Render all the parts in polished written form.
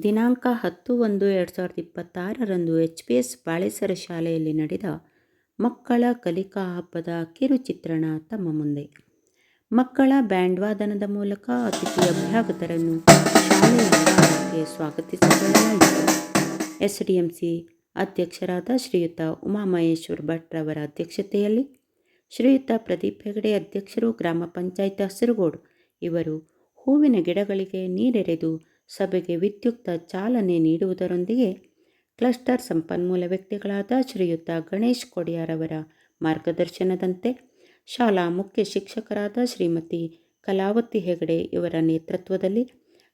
ದಿನಾಂಕ 10/1/2026ರಂದು HPS ಬಾಳೆಸರ ಶಾಲೆಯಲ್ಲಿ ನಡೆದ ಮಕ್ಕಳ ಕಲಿಕಾ ಹಬ್ಬದ ಕಿರುಚಿತ್ರಣ ತಮ್ಮ ಮುಂದೆ. ಮಕ್ಕಳ ಬ್ಯಾಂಡ್ ವಾದನದ ಮೂಲಕ ಅತಿಥಿ ಅಭ್ಯಾಗತರನ್ನು ಶಾಲೆಯ ಆವರಣಕ್ಕೆ ಸ್ವಾಗತಿಸಿಕೊಳ್ಳಲಾಯಿತು. SDMC ಅಧ್ಯಕ್ಷರಾದ ಶ್ರೀಯುತ ಉಮಾಮಹೇಶ್ವರ ಭಟ್ ರವರ ಅಧ್ಯಕ್ಷತೆಯಲ್ಲಿ ಶ್ರೀಯುತ ಪ್ರದೀಪ್ ಹೆಗಡೆ ಅಧ್ಯಕ್ಷರು, ಗ್ರಾಮ ಪಂಚಾಯತ್ ಹಸಿರುಗೋಡು ಇವರು ಹೂವಿನ ಗಿಡಗಳಿಗೆ ನೀರೆರೆದು ಸಭೆಗೆ ವಿದ್ಯುಕ್ತ ಚಾಲನೆ ನೀಡುವುದರೊಂದಿಗೆ ಕ್ಲಸ್ಟರ್ ಸಂಪನ್ಮೂಲ ವ್ಯಕ್ತಿಗಳಾದ ಶ್ರೀಯುತ ಗಣೇಶ್ ಕೊಡಿಯಾರವರ ಮಾರ್ಗದರ್ಶನದಂತೆ ಶಾಲಾ ಮುಖ್ಯ ಶಿಕ್ಷಕರಾದ ಶ್ರೀಮತಿ ಕಲಾವತಿ ಹೆಗಡೆ ಇವರ ನೇತೃತ್ವದಲ್ಲಿ,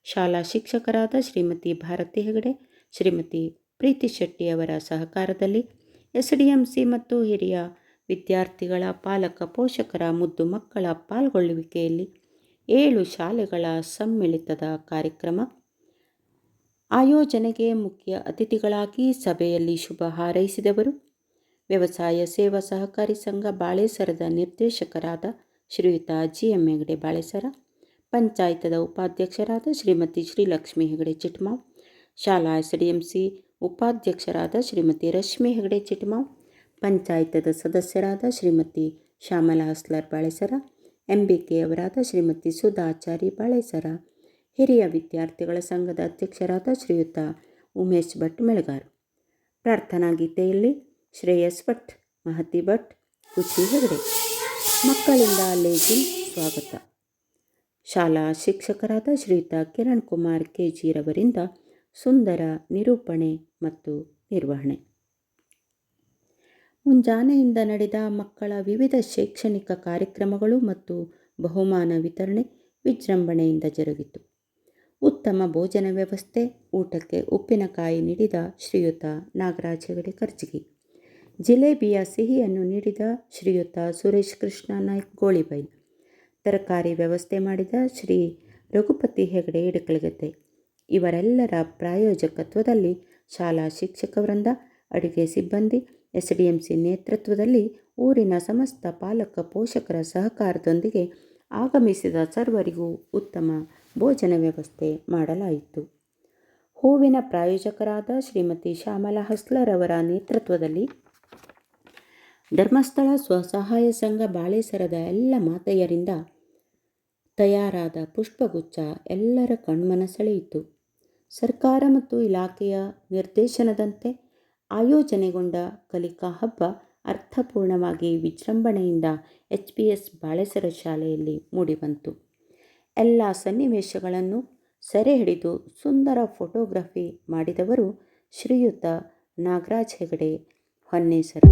ಶಾಲಾ ಶಿಕ್ಷಕರಾದ ಶ್ರೀಮತಿ ಭಾರತಿ ಹೆಗಡೆ, ಶ್ರೀಮತಿ ಪ್ರೀತಿ ಶೆಟ್ಟಿ ಅವರ ಸಹಕಾರದಲ್ಲಿ SDMC ಮತ್ತು ಹಿರಿಯ ವಿದ್ಯಾರ್ಥಿಗಳ ಪಾಲಕ ಪೋಷಕರ ಮುದ್ದು ಮಕ್ಕಳ ಪಾಲ್ಗೊಳ್ಳುವಿಕೆಯಲ್ಲಿ 7 ಶಾಲೆಗಳ ಸಮ್ಮಿಳಿತದ ಕಾರ್ಯಕ್ರಮ ಆಯೋಜನೆಗೆ ಮುಖ್ಯ ಅತಿಥಿಗಳಾಗಿ ಸಭೆಯಲ್ಲಿ ಶುಭ ಹಾರೈಸಿದವರು ವ್ಯವಸಾಯ ಸೇವಾ ಸಹಕಾರಿ ಸಂಘ ಬಾಳೆಸರದ ನಿರ್ದೇಶಕರಾದ ಶ್ರೀಯುತ GM ಹೆಗಡೆ ಬಾಳೆಸರ, ಪಂಚಾಯತದ ಉಪಾಧ್ಯಕ್ಷರಾದ ಶ್ರೀಮತಿ ಶ್ರೀಲಕ್ಷ್ಮಿ ಹೆಗಡೆ ಚಿಟ್ಮಾವ್, ಶಾಲಾ SDMC ಉಪಾಧ್ಯಕ್ಷರಾದ ಶ್ರೀಮತಿ ರಶ್ಮಿ ಹೆಗಡೆ ಚಿಟ್ಮಾವ್, ಪಂಚಾಯತದ ಸದಸ್ಯರಾದ ಶ್ರೀಮತಿ ಶ್ಯಾಮಲಾ ಹಸ್ಲರ್ ಬಾಳೆಸರ, MBK ಅವರಾದ ಶ್ರೀಮತಿ ಸುಧಾ ಆಚಾರಿ ಬಾಳೆಸರ, ಹಿರಿಯ ವಿದ್ಯಾರ್ಥಿಗಳ ಸಂಘದ ಅಧ್ಯಕ್ಷರಾದ ಶ್ರೀಯುತ ಉಮೇಶ್ ಭಟ್ ಮೆಳಗಾರ್. ಪ್ರಾರ್ಥನಾ ಗೀತೆಯಲ್ಲಿ ಶ್ರೇಯಸ್ ಭಟ್, ಮಹತಿ ಭಟ್, ಖುಷಿ ಹೆಗಡೆ. ಮಕ್ಕಳಿಂದ ಲೇಜಿಮ್ ಸ್ವಾಗತ. ಶಾಲಾ ಶಿಕ್ಷಕರಾದ ಶ್ರೀಯುತ ಕಿರಣ್ ಕುಮಾರ್ KG ರವರಿಂದ ಸುಂದರ ನಿರೂಪಣೆ ಮತ್ತು ನಿರ್ವಹಣೆ. ಮುಂಜಾನೆಯಿಂದ ನಡೆದ ಮಕ್ಕಳ ವಿವಿಧ ಶೈಕ್ಷಣಿಕ ಕಾರ್ಯಕ್ರಮಗಳು ಮತ್ತು ಬಹುಮಾನ ವಿತರಣೆ ವಿಜೃಂಭಣೆಯಿಂದ ಜರುಗಿತು. ಉತ್ತಮ ಭೋಜನ ವ್ಯವಸ್ಥೆ, ಊಟಕ್ಕೆ ಉಪ್ಪಿನಕಾಯಿ ನೀಡಿದ ಶ್ರೀಯುತ ನಾಗರಾಜ್ ಹೆಗಡೆ ಕರ್ಜಗಿ, ಜಿಲೇಬಿಯ ಸಿಹಿಯನ್ನು ನೀಡಿದ ಶ್ರೀಯುತ ಸುರೇಶ್ ಕೃಷ್ಣ ನಾಯ್ಕ್ ಗೋಳಿಬೈಲ್, ತರಕಾರಿ ವ್ಯವಸ್ಥೆ ಮಾಡಿದ ಶ್ರೀ ರಘುಪತಿ ಹೆಗಡೆ ಇಡಕಲಗದ್ದೆ ಇವರೆಲ್ಲರ ಪ್ರಾಯೋಜಕತ್ವದಲ್ಲಿ ಶಾಲಾ ಶಿಕ್ಷಕ ವೃಂದ, ಅಡುಗೆ ಸಿಬ್ಬಂದಿ, SDMC ನೇತೃತ್ವದಲ್ಲಿ ಊರಿನ ಸಮಸ್ತ ಪಾಲಕ ಪೋಷಕರ ಸಹಕಾರದೊಂದಿಗೆ ಆಗಮಿಸಿದ ಸರ್ವರಿಗೂ ಉತ್ತಮ ಭೋಜನ ವ್ಯವಸ್ಥೆ ಮಾಡಲಾಯಿತು. ಹೂವಿನ ಪ್ರಾಯೋಜಕರಾದ ಶ್ರೀಮತಿ ಶ್ಯಾಮಲಾ ಹಸ್ಲರ್ ಅವರ ನೇತೃತ್ವದಲ್ಲಿ ಧರ್ಮಸ್ಥಳ ಸ್ವಸಹಾಯ ಸಂಘ ಬಾಳೆಸರದ ಎಲ್ಲ ಮಾತೆಯರಿಂದ ತಯಾರಾದ ಪುಷ್ಪಗುಚ್ಛ ಎಲ್ಲರ ಕಣ್ಮನ ಸೆಳೆಯಿತು. ಸರ್ಕಾರ ಮತ್ತು ಇಲಾಖೆಯ ನಿರ್ದೇಶನದಂತೆ ಆಯೋಜನೆಗೊಂಡ ಕಲಿಕಾ ಹಬ್ಬ ಅರ್ಥಪೂರ್ಣವಾಗಿ ವಿಜೃಂಭಣೆಯಿಂದ HPS ಬಾಳೆಸರ ಶಾಲೆಯಲ್ಲಿ ಮೂಡಿಬಂತು. ಎಲ್ಲ ಸನ್ನಿವೇಶಗಳನ್ನು ಸೆರೆ ಹಿಡಿದು ಸುಂದರ ಫೋಟೋಗ್ರಫಿ ಮಾಡಿದವರು ಶ್ರೀಯುತ ನಾಗರಾಜ್ ಹೆಗಡೆ ಹೊನ್ನೇಸರ.